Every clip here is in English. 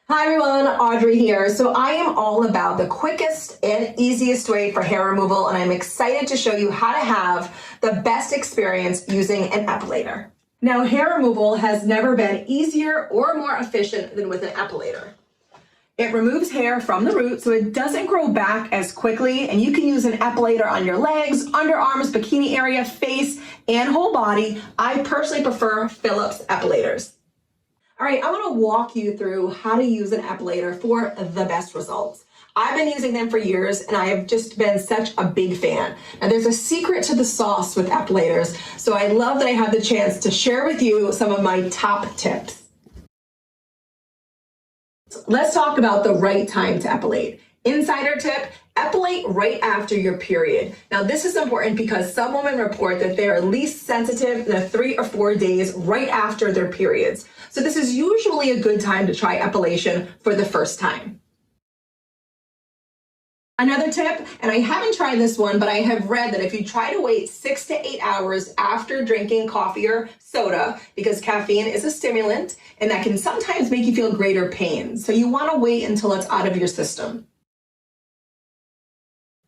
Hi everyone, Audrey here. So I am all about the quickest and easiest way for hair removal, and I'm excited to show you how to have the best experience using an epilator. Now, hair removal has never been easier or more efficient than with an epilator. It removes hair from the root so it doesn't grow back as quickly, and you can use an epilator on your legs, underarms, bikini area, face, and whole body. I personally prefer Philips epilators. All right, I want to walk you through how to use an epilator for the best results. I've been using them for years and I have just been such a big fan. Now there's a secret to the sauce with epilators, so I love that I have the chance to share with you some of my top tips. Let's talk about the right time to epilate. Insider tip, epilate right after your period. Now this is important because some women report that they're least sensitive in the 3 or 4 days right after their periods. So this is usually a good time to try epilation for the first time. Another tip, and I haven't tried this one, but I have read that if you try to wait 6 to 8 hours after drinking coffee or soda, because caffeine is a stimulant and that can sometimes make you feel greater pain. So you want to wait until it's out of your system.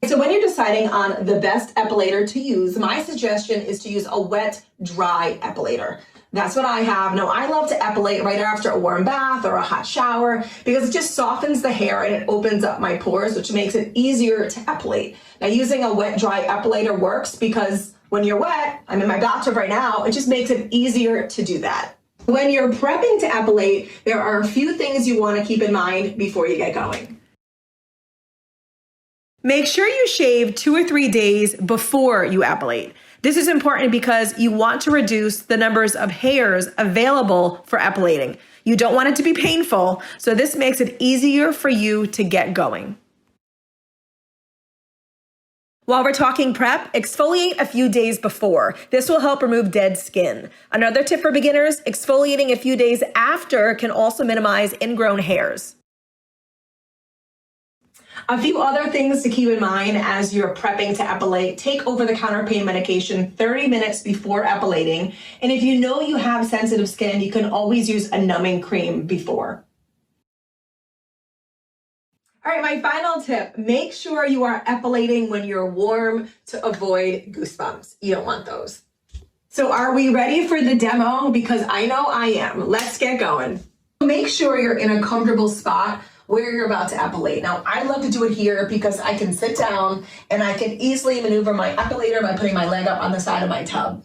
So when you're deciding on the best epilator to use, my suggestion is to use a wet, dry epilator. That's what I have. Now, I love to epilate right after a warm bath or a hot shower because it just softens the hair and it opens up my pores, which makes it easier to epilate. Now, using a wet, dry epilator works because when you're wet, I'm in my bathtub right now, it just makes it easier to do that. When you're prepping to epilate, there are a few things you want to keep in mind before you get going. Make sure you shave 2 or 3 days before you epilate. This is important because you want to reduce the numbers of hairs available for epilating. You don't want it to be painful, so this makes it easier for you to get going. While we're talking prep, exfoliate a few days before. This will help remove dead skin. Another tip for beginners, exfoliating a few days after can also minimize ingrown hairs. A few other things to keep in mind as you're prepping to epilate: take over-the-counter pain medication 30 minutes before epilating. And if you know you have sensitive skin, you can always use a numbing cream before. All right, my final tip, make sure you are epilating when you're warm to avoid goosebumps. You don't want those. So are we ready for the demo? Because I know I am. Let's get going. Make sure you're in a comfortable spot where you're about to epilate. Now, I love to do it here because I can sit down and I can easily maneuver my epilator by putting my leg up on the side of my tub.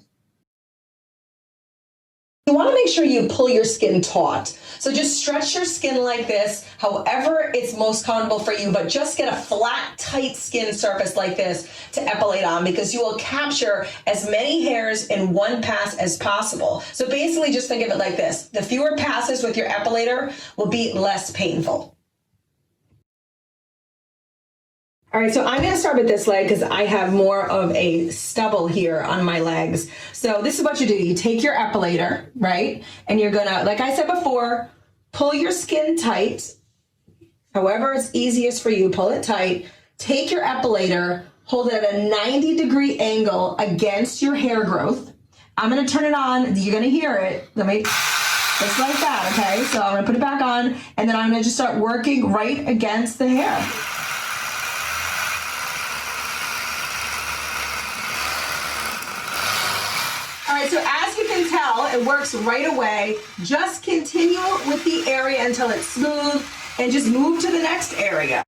You want to make sure you pull your skin taut. So just stretch your skin like this, however it's most comfortable for you, but just get a flat, tight skin surface like this to epilate on because you will capture as many hairs in one pass as possible. So basically just think of it like this. The fewer passes with your epilator will be less painful. All right, so I'm gonna start with this leg because I have more of a stubble here on my legs. So this is what you do. You take your epilator, right? And you're gonna, like I said before, pull your skin tight. However it's easiest for you, pull it tight. Take your epilator, hold it at a 90-degree angle against your hair growth. I'm gonna turn it on, you're gonna hear it. Let me, just like that, okay? So I'm gonna put it back on, and then I'm gonna just start working right against the hair. All right, so as you can tell, it works right away. Just continue with the area until it's smooth and just move to the next area.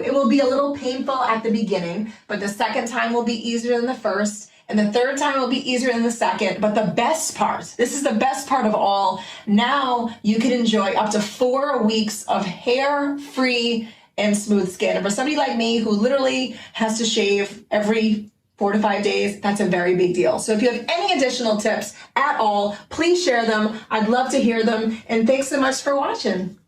It will be a little painful at the beginning, but the second time will be easier than the first, and the third time will be easier than the second. But the best part, this is the best part of all, now you can enjoy up to 4 weeks of hair-free and smooth skin. And for somebody like me who literally has to shave every 4 to 5 days, that's a very big deal. So if you have any additional tips at all, please share them. I'd love to hear them. And thanks so much for watching.